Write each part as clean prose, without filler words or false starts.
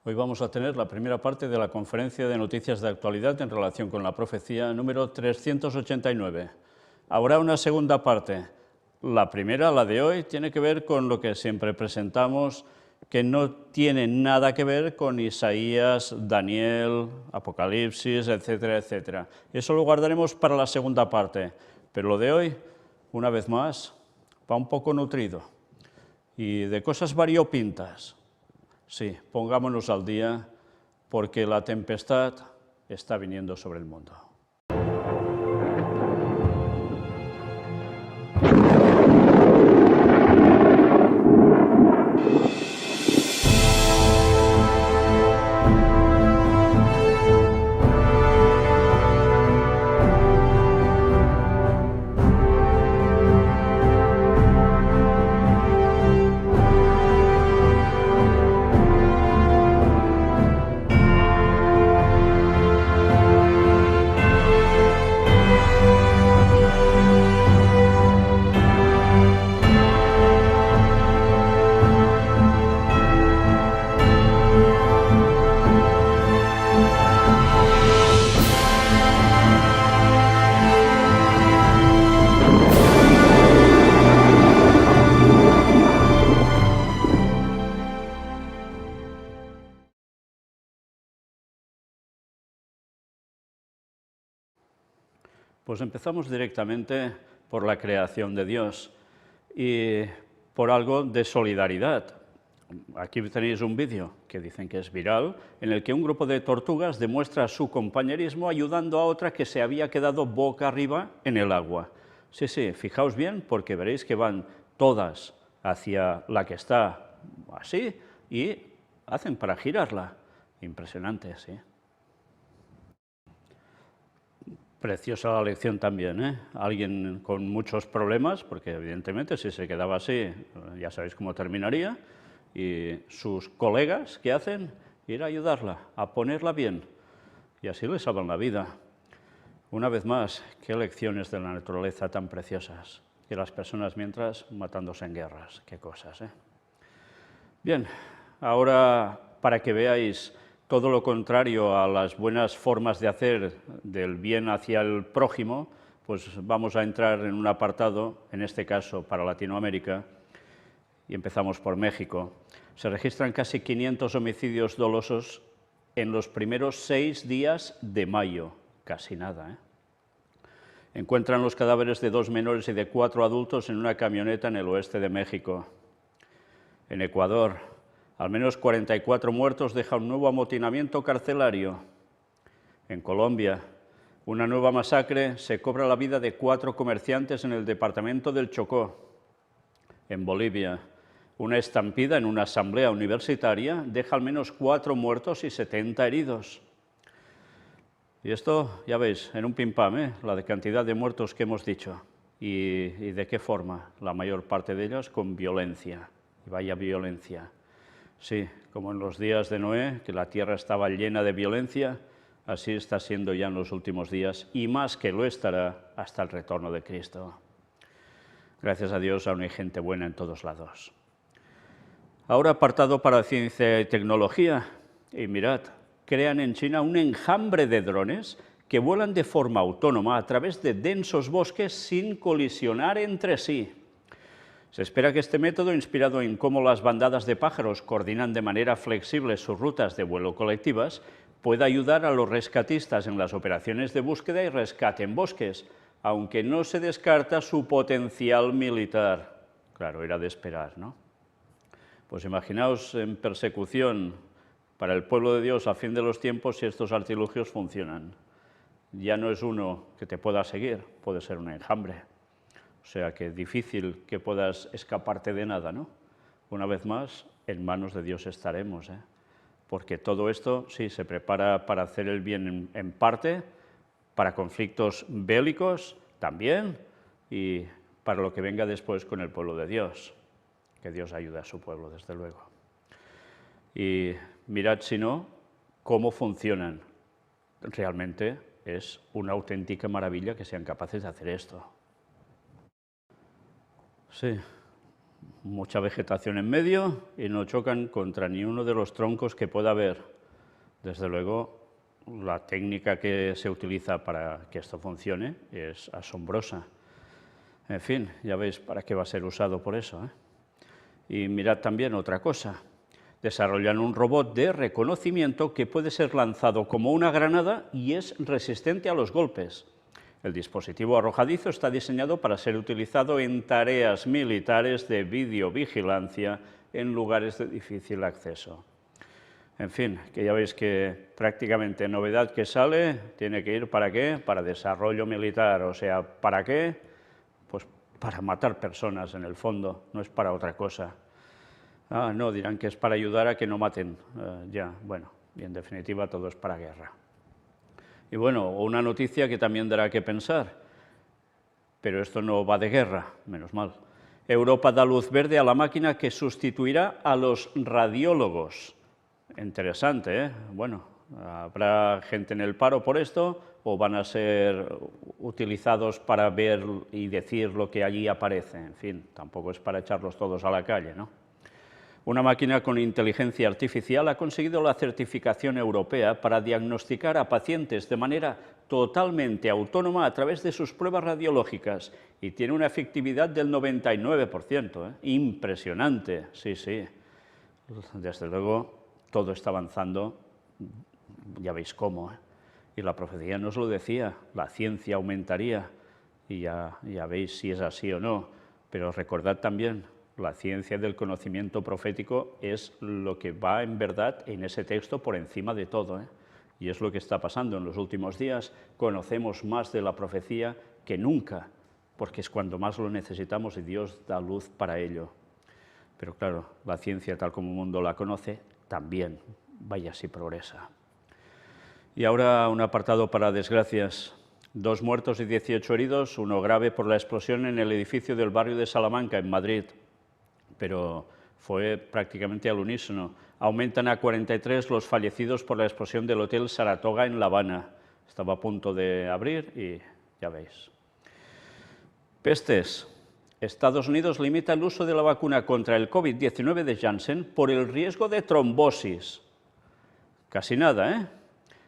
Hoy vamos a tener la primera parte de la conferencia de noticias de actualidad en relación con la profecía número 389. Habrá una segunda parte. La primera, la de hoy, tiene que ver con lo que siempre presentamos, que no tiene nada que ver con Isaías, Daniel, Apocalipsis, etcétera, etcétera. Eso lo guardaremos para la segunda parte, pero lo de hoy, una vez más, va un poco nutrido y de cosas variopintas. Sí, pongámonos al día, porque la tempestad está viniendo sobre el mundo. Pues empezamos directamente por la creación de Dios y por algo de solidaridad. Aquí tenéis un vídeo que dicen que es viral, en el que un grupo de tortugas demuestra su compañerismo ayudando a otra que se había quedado boca arriba en el agua. Sí, sí, fijaos bien, porque veréis que van todas hacia la que está así y hacen para girarla. Impresionante, sí. Preciosa la lección también, ¿eh? Alguien con muchos problemas, porque evidentemente si se quedaba así, ya sabéis cómo terminaría, y sus colegas, ¿qué hacen? Ir a ayudarla, a ponerla bien, y así le salvan la vida. Una vez más, qué lecciones de la naturaleza tan preciosas, que las personas mientras matándose en guerras, qué cosas, ¿eh? Bien, ahora para que veáis todo lo contrario a las buenas formas de hacer del bien hacia el prójimo, pues vamos a entrar en un apartado, en este caso para Latinoamérica, y empezamos por México. Se registran casi 500 homicidios dolosos en los primeros 6 días de mayo, casi nada, ¿eh? Encuentran los cadáveres de 2 menores y de 4 adultos en una camioneta en el oeste de México. En Ecuador, al menos 44 muertos deja un nuevo amotinamiento carcelario. En Colombia, una nueva masacre se cobra la vida de 4 comerciantes en el departamento del Chocó. En Bolivia, una estampida en una asamblea universitaria deja al menos 4 muertos y 70 heridos. Y esto, ya veis, en un pim-pam, la de cantidad de muertos que hemos dicho. ¿Y de qué forma? La mayor parte de ellos con violencia. Y vaya violencia. Sí, como en los días de Noé, que la tierra estaba llena de violencia, así está siendo ya en los últimos días, y más que lo estará hasta el retorno de Cristo. Gracias a Dios aún hay gente buena en todos lados. Ahora apartado para ciencia y tecnología, y mirad, crean en China un enjambre de drones que vuelan de forma autónoma a través de densos bosques sin colisionar entre sí. Se espera que este método, inspirado en cómo las bandadas de pájaros coordinan de manera flexible sus rutas de vuelo colectivas, pueda ayudar a los rescatistas en las operaciones de búsqueda y rescate en bosques, aunque no se descarta su potencial militar. Claro, era de esperar, ¿no? Pues imaginaos en persecución para el pueblo de Dios a fin de los tiempos si estos artilugios funcionan. Ya no es uno que te pueda seguir, puede ser un enjambre. O sea que difícil que puedas escaparte de nada, ¿no? Una vez más, en manos de Dios estaremos, ¿eh? Porque todo esto, sí, se prepara para hacer el bien en parte, para conflictos bélicos también, y para lo que venga después con el pueblo de Dios. Que Dios ayude a su pueblo, desde luego. Y mirad, si no, cómo funcionan. Realmente es una auténtica maravilla que sean capaces de hacer esto. Sí, mucha vegetación en medio y no chocan contra ni uno de los troncos que pueda haber. Desde luego, la técnica que se utiliza para que esto funcione es asombrosa. En fin, ya veis para qué va a ser usado por eso, ¿eh? Y mirad también otra cosa. Desarrollan un robot de reconocimiento que puede ser lanzado como una granada y es resistente a los golpes. El dispositivo arrojadizo está diseñado para ser utilizado en tareas militares de videovigilancia en lugares de difícil acceso. En fin, que ya veis que prácticamente novedad que sale tiene que ir ¿para qué? Para desarrollo militar, o sea, ¿para qué? Pues para matar personas en el fondo, no es para otra cosa. Ah, no, dirán que es para ayudar a que no maten. Ya, bueno, y en definitiva todo es para guerra. Y bueno, una noticia que también dará que pensar, pero esto no va de guerra, menos mal. Europa da luz verde a la máquina que sustituirá a los radiólogos. Interesante, ¿eh? Bueno, ¿habrá gente en el paro por esto o van a ser utilizados para ver y decir lo que allí aparece? En fin, tampoco es para echarlos todos a la calle, ¿no? Una máquina con inteligencia artificial ha conseguido la certificación europea para diagnosticar a pacientes de manera totalmente autónoma a través de sus pruebas radiológicas y tiene una efectividad del 99%, ¿eh? Impresionante, sí, sí. Desde luego, todo está avanzando, ya veis cómo, ¿eh? Y la profecía nos lo decía, la ciencia aumentaría, y ya veis si es así o no, pero recordad también, la ciencia del conocimiento profético es lo que va en verdad en ese texto por encima de todo, ¿eh? Y es lo que está pasando en los últimos días. Conocemos más de la profecía que nunca, porque es cuando más lo necesitamos y Dios da luz para ello. Pero claro, la ciencia tal como el mundo la conoce, también, vaya si progresa. Y ahora un apartado para desgracias. 2 muertos y 18 heridos, uno grave por la explosión en el edificio del barrio de Salamanca, en Madrid. Pero fue prácticamente al unísono. Aumentan a 43 los fallecidos por la explosión del Hotel Saratoga en La Habana. Estaba a punto de abrir y ya veis. Pestes. Estados Unidos limita el uso de la vacuna contra el COVID-19 de Janssen por el riesgo de trombosis. Casi nada, ¿eh?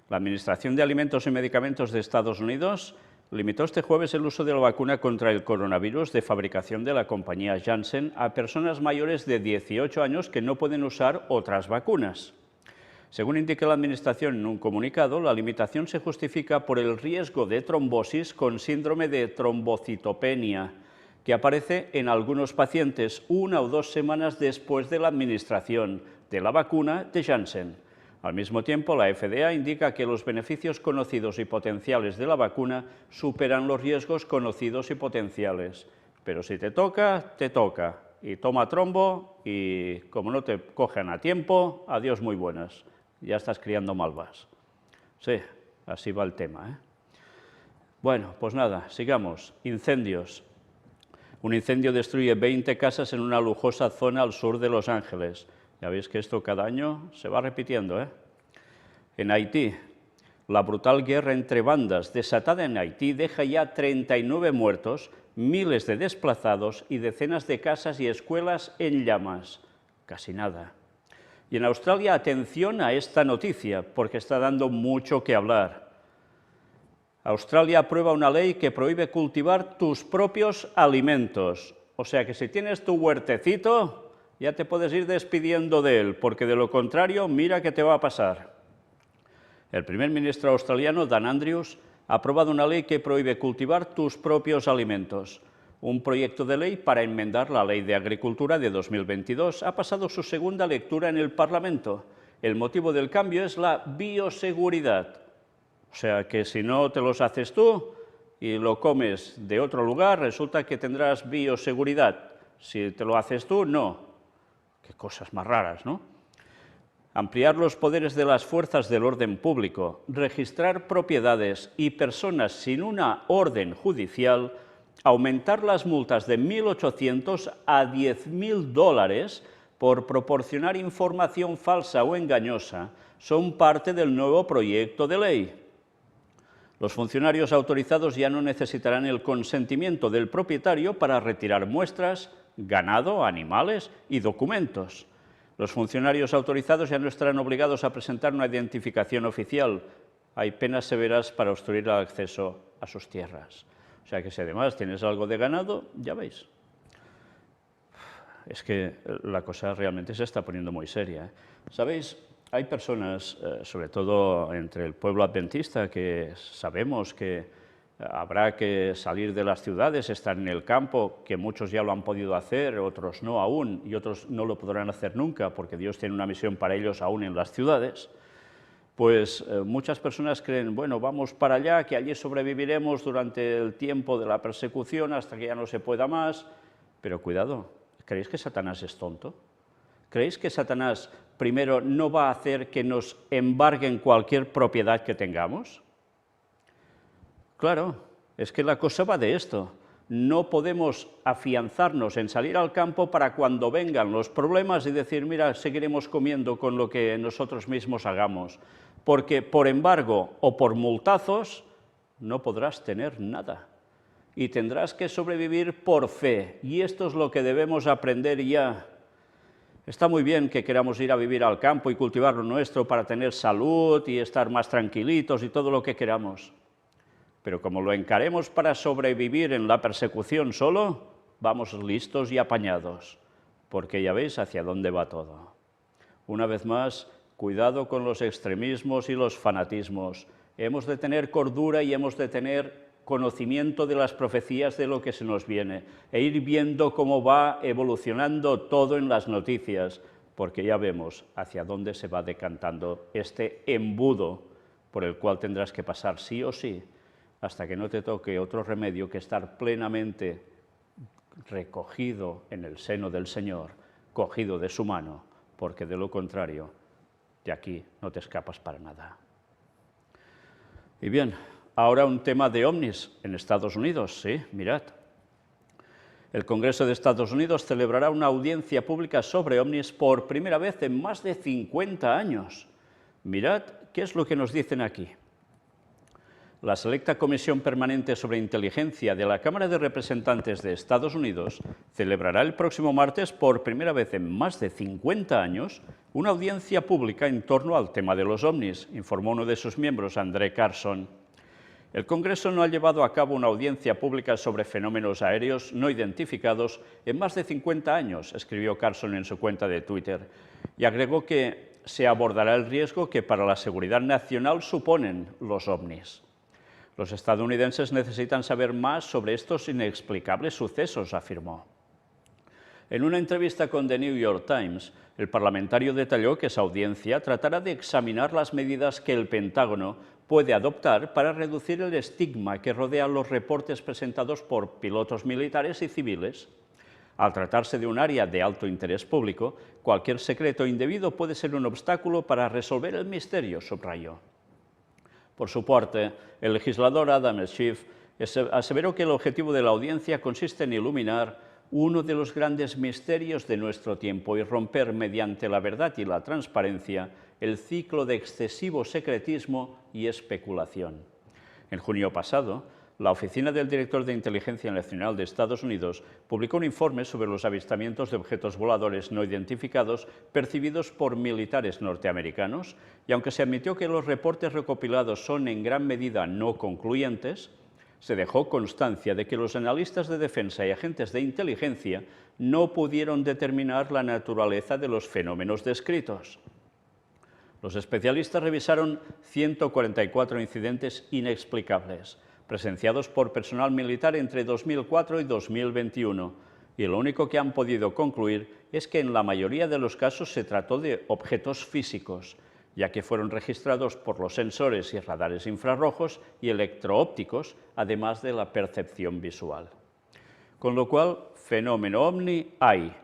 La Administración de Alimentos y Medicamentos de Estados Unidos limitó este jueves el uso de la vacuna contra el coronavirus de fabricación de la compañía Janssen a personas mayores de 18 años que no pueden usar otras vacunas. Según indica la Administración en un comunicado, la limitación se justifica por el riesgo de trombosis con síndrome de trombocitopenia, que aparece en algunos pacientes 1 o 2 semanas después de la administración de la vacuna de Janssen. Al mismo tiempo, la FDA indica que los beneficios conocidos y potenciales de la vacuna superan los riesgos conocidos y potenciales. Pero si te toca, te toca. Y toma trombo y como no te cojan a tiempo, adiós muy buenas. Ya estás criando malvas. Sí, así va el tema, ¿eh? Bueno, pues nada, sigamos. Incendios. Un incendio destruye 20 casas en una lujosa zona al sur de Los Ángeles. Ya veis que esto cada año se va repitiendo, ¿eh? En Haití, la brutal guerra entre bandas desatada en Haití deja ya 39 muertos, miles de desplazados y decenas de casas y escuelas en llamas. Casi nada. Y en Australia, atención a esta noticia, porque está dando mucho que hablar. Australia aprueba una ley que prohíbe cultivar tus propios alimentos. O sea que si tienes tu huertecito, ya te puedes ir despidiendo de él, porque de lo contrario, mira qué te va a pasar. El primer ministro australiano, Dan Andrews, ha aprobado una ley que prohíbe cultivar tus propios alimentos. Un proyecto de ley para enmendar la Ley de Agricultura de 2022 ha pasado su segunda lectura en el Parlamento. El motivo del cambio es la bioseguridad. O sea que si no te los haces tú y lo comes de otro lugar, resulta que tendrás bioseguridad. Si te lo haces tú, no. Qué cosas más raras, ¿no? Ampliar los poderes de las fuerzas del orden público, registrar propiedades y personas sin una orden judicial, aumentar las multas de 1.800 a 10.000 dólares por proporcionar información falsa o engañosa son parte del nuevo proyecto de ley. Los funcionarios autorizados ya no necesitarán el consentimiento del propietario para retirar muestras, ganado, animales y documentos. Los funcionarios autorizados ya no estarán obligados a presentar una identificación oficial. Hay penas severas para obstruir el acceso a sus tierras. O sea que si además tienes algo de ganado, ya veis. Es que la cosa realmente se está poniendo muy seria, ¿eh? ¿Sabéis? Hay personas, sobre todo entre el pueblo adventista, que sabemos que habrá que salir de las ciudades, estar en el campo, que muchos ya lo han podido hacer, otros no aún, y otros no lo podrán hacer nunca, porque Dios tiene una misión para ellos aún en las ciudades. Pues muchas personas creen, bueno, vamos para allá, que allí sobreviviremos durante el tiempo de la persecución hasta que ya no se pueda más. Pero cuidado, ¿creéis que Satanás es tonto? ¿Creéis que Satanás primero no va a hacer que nos embarguen cualquier propiedad que tengamos? Claro, es que la cosa va de esto. No podemos afianzarnos en salir al campo para cuando vengan los problemas y decir, mira, seguiremos comiendo con lo que nosotros mismos hagamos, porque por embargo o por multazos no podrás tener nada y tendrás que sobrevivir por fe, y esto es lo que debemos aprender ya. Está muy bien que queramos ir a vivir al campo y cultivar lo nuestro para tener salud y estar más tranquilitos y todo lo que queramos. Pero como lo encaremos para sobrevivir en la persecución solo, vamos listos y apañados, porque ya veis hacia dónde va todo. Una vez más, cuidado con los extremismos y los fanatismos. Hemos de tener cordura y hemos de tener conocimiento de las profecías de lo que se nos viene, e ir viendo cómo va evolucionando todo en las noticias, porque ya vemos hacia dónde se va decantando este embudo por el cual tendrás que pasar sí o sí, hasta que no te toque otro remedio que estar plenamente recogido en el seno del Señor, cogido de su mano, porque de lo contrario, de aquí no te escapas para nada. Y bien, ahora un tema de ovnis en Estados Unidos, sí, mirad. El Congreso de Estados Unidos celebrará una audiencia pública sobre ovnis por primera vez en más de 50 años. Mirad qué es lo que nos dicen aquí. La selecta Comisión Permanente sobre Inteligencia de la Cámara de Representantes de Estados Unidos celebrará el próximo martes, por primera vez en más de 50 años, una audiencia pública en torno al tema de los ovnis, informó uno de sus miembros, André Carson. El Congreso no ha llevado a cabo una audiencia pública sobre fenómenos aéreos no identificados en más de 50 años, escribió Carson en su cuenta de Twitter, y agregó que se abordará el riesgo que para la seguridad nacional suponen los ovnis. Los estadounidenses necesitan saber más sobre estos inexplicables sucesos, afirmó. En una entrevista con The New York Times, el parlamentario detalló que esa audiencia tratará de examinar las medidas que el Pentágono puede adoptar para reducir el estigma que rodea los reportes presentados por pilotos militares y civiles. Al tratarse de un área de alto interés público, cualquier secreto indebido puede ser un obstáculo para resolver el misterio, subrayó. Por su parte, el legislador Adam Schiff aseveró que el objetivo de la audiencia consiste en iluminar uno de los grandes misterios de nuestro tiempo y romper mediante la verdad y la transparencia el ciclo de excesivo secretismo y especulación. En junio pasado, la Oficina del Director de Inteligencia Nacional de Estados Unidos publicó un informe sobre los avistamientos de objetos voladores no identificados percibidos por militares norteamericanos, y aunque se admitió que los reportes recopilados son en gran medida no concluyentes, se dejó constancia de que los analistas de defensa y agentes de inteligencia no pudieron determinar la naturaleza de los fenómenos descritos. Los especialistas revisaron 144 incidentes inexplicables, presenciados por personal militar entre 2004 y 2021, y lo único que han podido concluir es que en la mayoría de los casos se trató de objetos físicos, ya que fueron registrados por los sensores y radares infrarrojos y electroópticos, además de la percepción visual. Con lo cual, fenómeno ovni hay.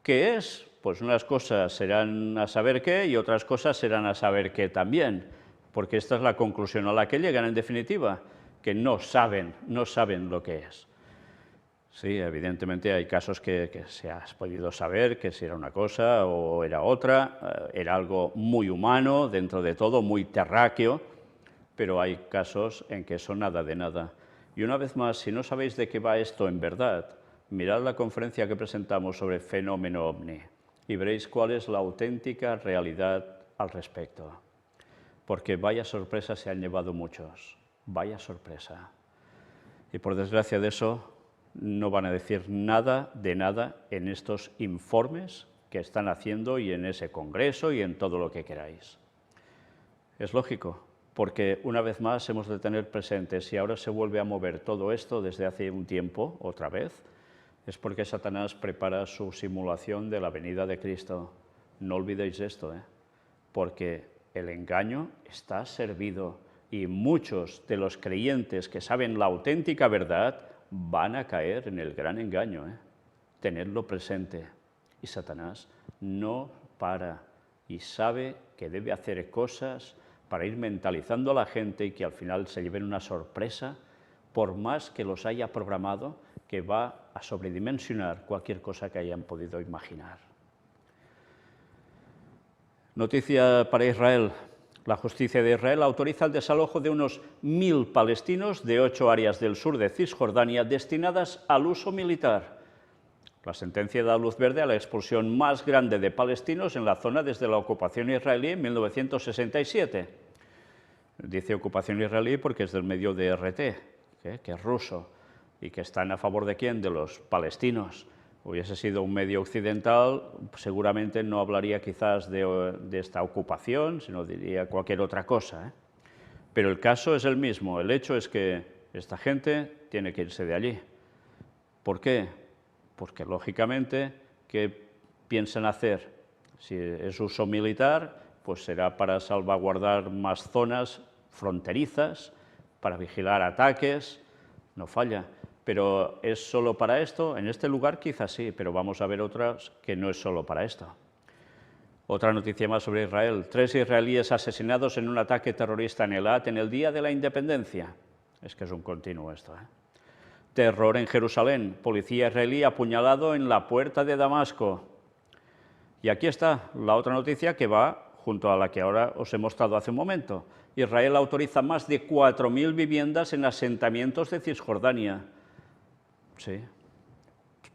¿Qué es? Pues unas cosas serán a saber qué y otras cosas serán a saber qué también, porque esta es la conclusión a la que llegan en definitiva, que no saben lo que es. Sí, evidentemente hay casos que se ha podido saber que si era una cosa o era otra, era algo muy humano, dentro de todo, muy terráqueo, pero hay casos en que eso nada de nada. Y una vez más, si no sabéis de qué va esto en verdad, mirad la conferencia que presentamos sobre fenómeno ovni y veréis cuál es la auténtica realidad al respecto. Porque vaya sorpresa se han llevado muchos, vaya sorpresa. Y por desgracia de eso no van a decir nada de nada en estos informes que están haciendo y en ese congreso y en todo lo que queráis. Es lógico, porque una vez más hemos de tener presente, si ahora se vuelve a mover todo esto desde hace un tiempo, otra vez, es porque Satanás prepara su simulación de la venida de Cristo. No olvidéis esto, porque el engaño está servido y muchos de los creyentes que saben la auténtica verdad van a caer en el gran engaño. Tenedlo presente. Y Satanás no para y sabe que debe hacer cosas para ir mentalizando a la gente y que al final se lleven una sorpresa, por más que los haya programado, que va a sobredimensionar cualquier cosa que hayan podido imaginar. Noticia para Israel. La justicia de Israel autoriza el desalojo de unos 1000 palestinos de 8 áreas del sur de Cisjordania destinadas al uso militar. La sentencia da luz verde a la expulsión más grande de palestinos en la zona desde la ocupación israelí en 1967. Dice ocupación israelí porque es del medio de RT, que es ruso, y que están a favor de ¿quién? De los palestinos. Hubiese sido un medio occidental, seguramente no hablaría quizás de esta ocupación, sino diría cualquier otra cosa. Pero el caso es el mismo, el hecho es que esta gente tiene que irse de allí. ¿Por qué? Porque lógicamente, ¿qué piensan hacer? Si es uso militar, pues será para salvaguardar más zonas fronterizas, para vigilar ataques, no falla. Pero ¿es solo para esto? En este lugar quizás sí, pero vamos a ver otras que no es solo para esto. Otra noticia más sobre Israel. 3 israelíes asesinados en un ataque terrorista en Eilat en el Día de la Independencia. Es que es un continuo esto, Terror en Jerusalén. Policía israelí apuñalado en la puerta de Damasco. Y aquí está la otra noticia que va junto a la que ahora os he mostrado hace un momento. Israel autoriza más de 4000 viviendas en asentamientos de Cisjordania. Sí.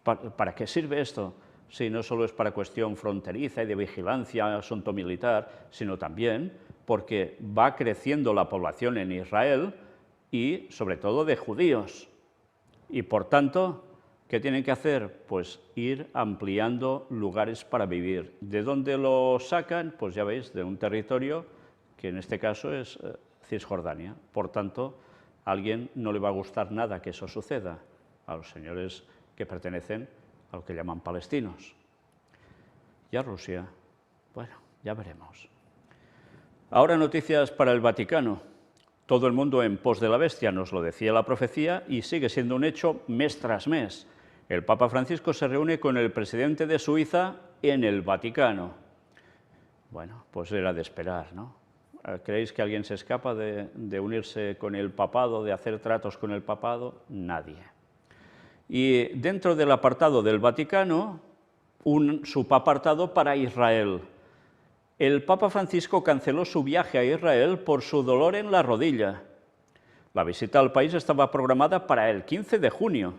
¿Para qué sirve esto? Sí, no solo es para cuestión fronteriza y de vigilancia, asunto militar, sino también porque va creciendo la población en Israel y sobre todo de judíos. Y por tanto, ¿qué tienen que hacer? Pues ir ampliando lugares para vivir. ¿De dónde lo sacan? Pues ya veis, de un territorio que en este caso es Cisjordania. Por tanto, a alguien no le va a gustar nada que eso suceda, a los señores que pertenecen a lo que llaman palestinos. Y a Rusia, bueno, ya veremos. Ahora noticias para el Vaticano. Todo el mundo en pos de la bestia, nos lo decía la profecía, y sigue siendo un hecho mes tras mes. El Papa Francisco se reúne con el presidente de Suiza en el Vaticano. Bueno, pues era de esperar, ¿no? ¿Creéis que alguien se escapa de unirse con el papado, de hacer tratos con el papado? Nadie. Y dentro del apartado del Vaticano, un subapartado para Israel. El Papa Francisco canceló su viaje a Israel por su dolor en la rodilla. La visita al país estaba programada para el 15 de junio,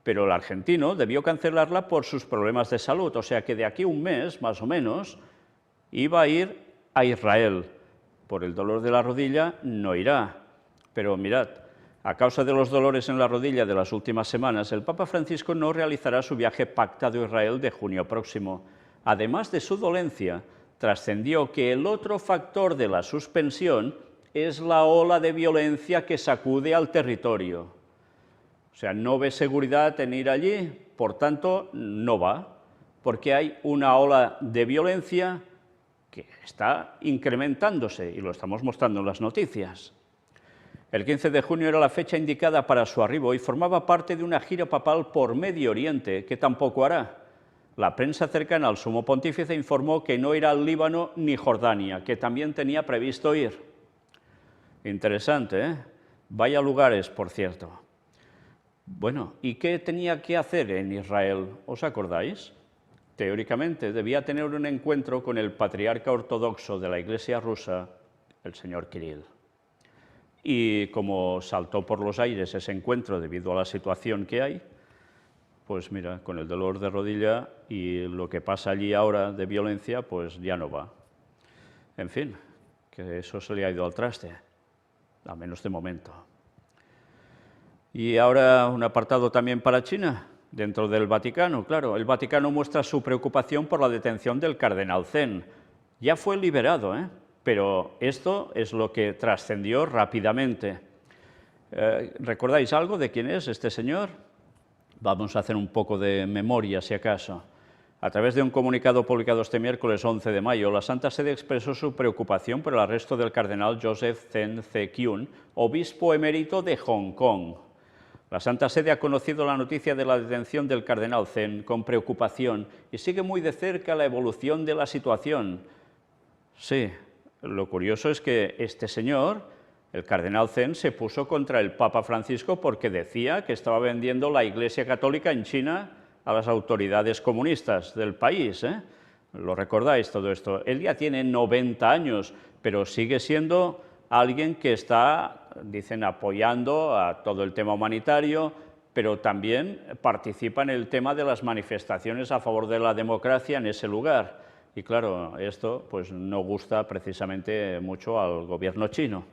pero el argentino debió cancelarla por sus problemas de salud, o sea que de aquí a un mes, más o menos, iba a ir a Israel. Por el dolor de la rodilla no irá, pero mirad, a causa de los dolores en la rodilla de las últimas semanas, el Papa Francisco no realizará su viaje pactado a Israel de junio próximo. Además de su dolencia, trascendió que el otro factor de la suspensión es la ola de violencia que sacude al territorio. O sea, no ve seguridad en ir allí, por tanto, no va, porque hay una ola de violencia que está incrementándose, y lo estamos mostrando en las noticias. El 15 de junio era la fecha indicada para su arribo y formaba parte de una gira papal por Medio Oriente, que tampoco hará. La prensa cercana al sumo pontífice informó que no irá al Líbano ni Jordania, que también tenía previsto ir. Interesante, ¿eh? Vaya lugares, por cierto. Bueno, ¿y qué tenía que hacer en Israel? ¿Os acordáis? Teóricamente debía tener un encuentro con el patriarca ortodoxo de la Iglesia rusa, el señor Kirill. Y como saltó por los aires ese encuentro debido a la situación que hay, pues mira, con el dolor de rodilla y lo que pasa allí ahora de violencia, pues ya no va. En fin, que eso se le ha ido al traste, al menos de momento. Y ahora un apartado también para China, dentro del Vaticano. Claro, el Vaticano muestra su preocupación por la detención del cardenal Zen. Ya fue liberado, pero esto es lo que trascendió rápidamente. ¿Recordáis algo de quién es este señor? Vamos a hacer un poco de memoria, si acaso. A través de un comunicado publicado este miércoles 11 de mayo, la Santa Sede expresó su preocupación por el arresto del cardenal Joseph Zen Tse-kyun, obispo emérito de Hong Kong. La Santa Sede ha conocido la noticia de la detención del cardenal Zen con preocupación y sigue muy de cerca la evolución de la situación. Sí, lo curioso es que este señor, el cardenal Zen, se puso contra el Papa Francisco porque decía que estaba vendiendo la Iglesia Católica en China a las autoridades comunistas del país. ¿Lo recordáis todo esto? Él ya tiene 90 años, pero sigue siendo alguien que está, dicen, apoyando a todo el tema humanitario, pero también participa en el tema de las manifestaciones a favor de la democracia en ese lugar. Y claro, esto pues no gusta precisamente mucho al gobierno chino.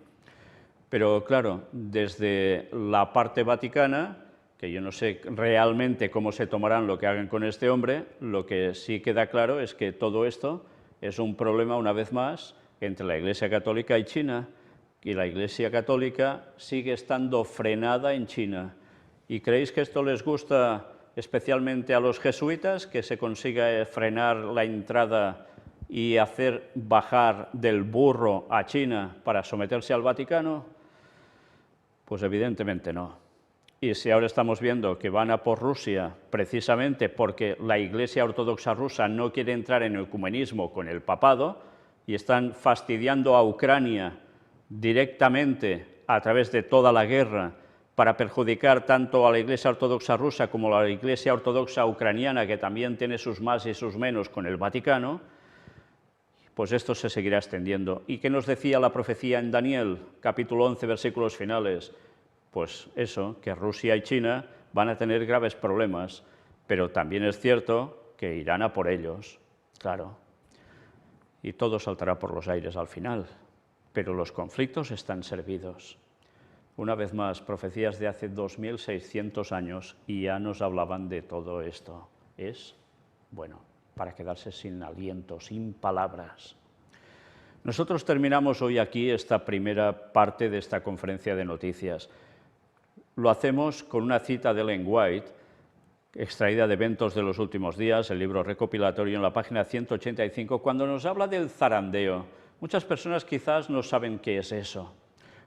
Pero claro, desde la parte vaticana, que yo no sé realmente cómo se tomarán lo que hagan con este hombre, lo que sí queda claro es que todo esto es un problema, una vez más, entre la Iglesia Católica y China, y la Iglesia Católica sigue estando frenada en China. ¿Y creéis que esto les gusta especialmente a los jesuitas, que se consiga frenar la entrada y hacer bajar del burro a China para someterse al Vaticano? Pues evidentemente no. Y si ahora estamos viendo que van a por Rusia precisamente porque la Iglesia Ortodoxa rusa no quiere entrar en ecumenismo con el papado y están fastidiando a Ucrania directamente a través de toda la guerra para perjudicar tanto a la Iglesia Ortodoxa rusa como a la Iglesia Ortodoxa ucraniana, que también tiene sus más y sus menos con el Vaticano, pues esto se seguirá extendiendo. ¿Y qué nos decía la profecía en Daniel, capítulo 11, versículos finales? Pues eso, que Rusia y China van a tener graves problemas, pero también es cierto que irán a por ellos, claro. Y todo saltará por los aires al final, pero los conflictos están servidos. Una vez más, profecías de hace 2600 años y ya nos hablaban de todo esto. Es, bueno, para quedarse sin aliento, sin palabras. Nosotros terminamos hoy aquí esta primera parte de esta conferencia de noticias. Lo hacemos con una cita de Ellen White, extraída de Eventos de los Últimos Días, el libro recopilatorio, en la página 185, cuando nos habla del zarandeo. Muchas personas quizás no saben qué es eso.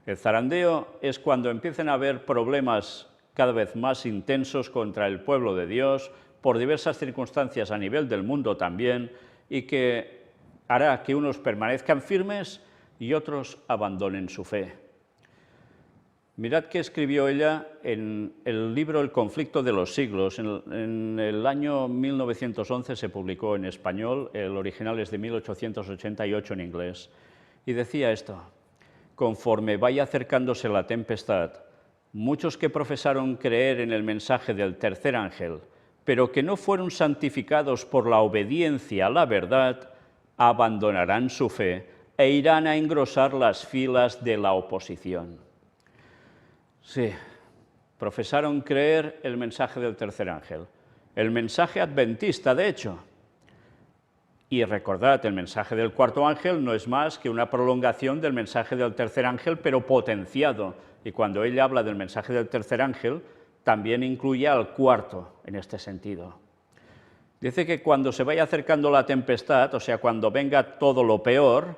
El zarandeo es cuando empiezan a haber problemas cada vez más intensos contra el pueblo de Dios, por diversas circunstancias a nivel del mundo también, y que hará que unos permanezcan firmes y otros abandonen su fe. Mirad qué escribió ella en el libro El conflicto de los siglos. En el año 1911 se publicó en español, el original es de 1888 en inglés, y decía esto: conforme vaya acercándose la tempestad, muchos que profesaron creer en el mensaje del tercer ángel, pero que no fueron santificados por la obediencia a la verdad, abandonarán su fe e irán a engrosar las filas de la oposición. Sí, profesaron creer el mensaje del tercer ángel, el mensaje adventista, de hecho. Y recordad, el mensaje del cuarto ángel no es más que una prolongación del mensaje del tercer ángel, pero potenciado. Y cuando ella habla del mensaje del tercer ángel, también incluye al cuarto en este sentido. Dice que cuando se vaya acercando la tempestad, o sea, cuando venga todo lo peor,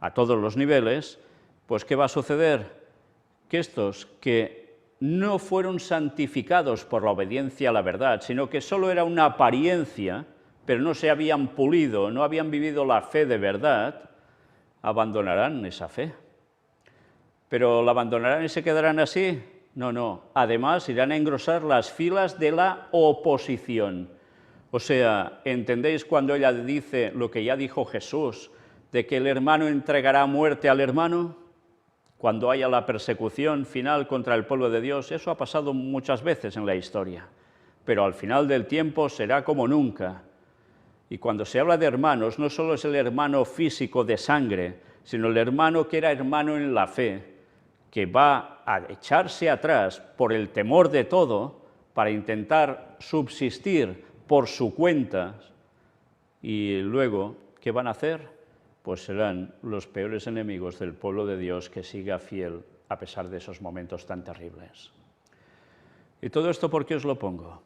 a todos los niveles, pues ¿qué va a suceder? Que estos que no fueron santificados por la obediencia a la verdad, sino que solo era una apariencia, pero no se habían pulido, no habían vivido la fe de verdad, abandonarán esa fe. ¿Pero la abandonarán y se quedarán así? No, no. Además, irán a engrosar las filas de la oposición. O sea, ¿entendéis cuando ella dice lo que ya dijo Jesús, de que el hermano entregará muerte al hermano? Cuando haya la persecución final contra el pueblo de Dios, eso ha pasado muchas veces en la historia. pero al final del tiempo será como nunca. Y cuando se habla de hermanos, no solo es el hermano físico de sangre, sino el hermano que era hermano en la fe, que va a echarse atrás por el temor de todo para intentar subsistir por su cuenta, y luego, ¿qué van a hacer? Pues serán los peores enemigos del pueblo de Dios que siga fiel a pesar de esos momentos tan terribles. ¿Y todo esto por qué os lo pongo?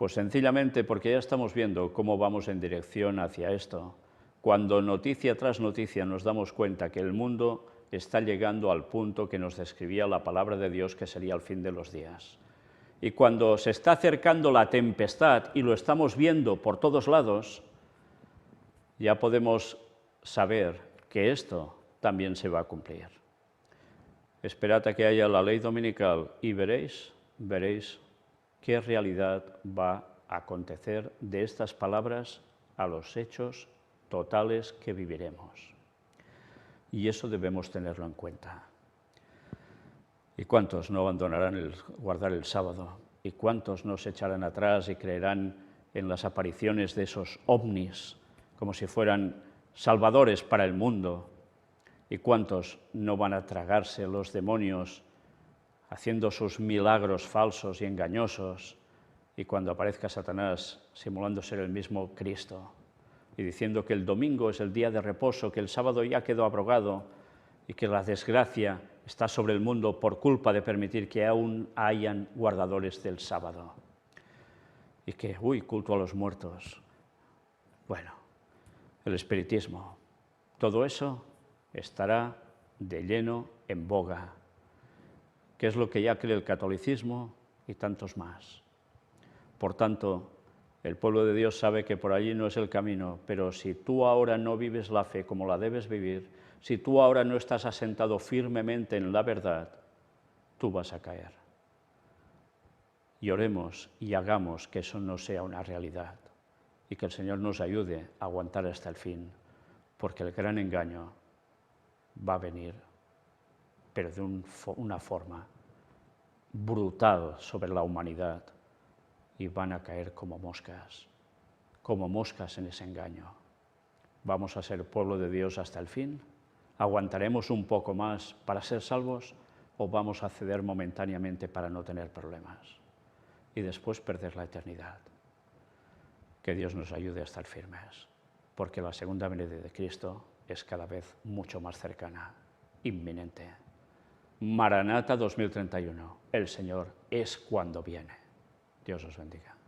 Pues sencillamente porque ya estamos viendo cómo vamos en dirección hacia esto. Cuando noticia tras noticia nos damos cuenta que el mundo está llegando al punto que nos describía la palabra de Dios, que sería el fin de los días. Y cuando se está acercando la tempestad y lo estamos viendo por todos lados, ya podemos saber que esto también se va a cumplir. Esperad a que haya la ley dominical y veréis qué realidad va a acontecer de estas palabras a los hechos totales que viviremos. Y eso debemos tenerlo en cuenta. ¿Y cuántos no abandonarán el guardar el sábado? ¿Y cuántos no se echarán atrás y creerán en las apariciones de esos ovnis como si fueran salvadores para el mundo? ¿Y cuántos no van a tragarse los demonios haciendo sus milagros falsos y engañosos, y cuando aparezca Satanás simulando ser el mismo Cristo y diciendo que el domingo es el día de reposo, que el sábado ya quedó abrogado y que la desgracia está sobre el mundo por culpa de permitir que aún hayan guardadores del sábado? Y que, culto a los muertos. Bueno, el espiritismo, todo eso estará de lleno en boga, que es lo que ya cree el catolicismo y tantos más. Por tanto, el pueblo de Dios sabe que por allí no es el camino, pero si tú ahora no vives la fe como la debes vivir, si tú ahora no estás asentado firmemente en la verdad, tú vas a caer. Y oremos y hagamos que eso no sea una realidad y que el Señor nos ayude a aguantar hasta el fin, porque el gran engaño va a venir, pero de una forma brutal sobre la humanidad, y van a caer como moscas en ese engaño. ¿Vamos a ser pueblo de Dios hasta el fin? ¿Aguantaremos un poco más para ser salvos o vamos a ceder momentáneamente para no tener problemas y después perder la eternidad? Que Dios nos ayude a estar firmes, porque la segunda venida de Cristo es cada vez mucho más cercana, inminente. Maranata 2031, el Señor es cuando viene. Dios os bendiga.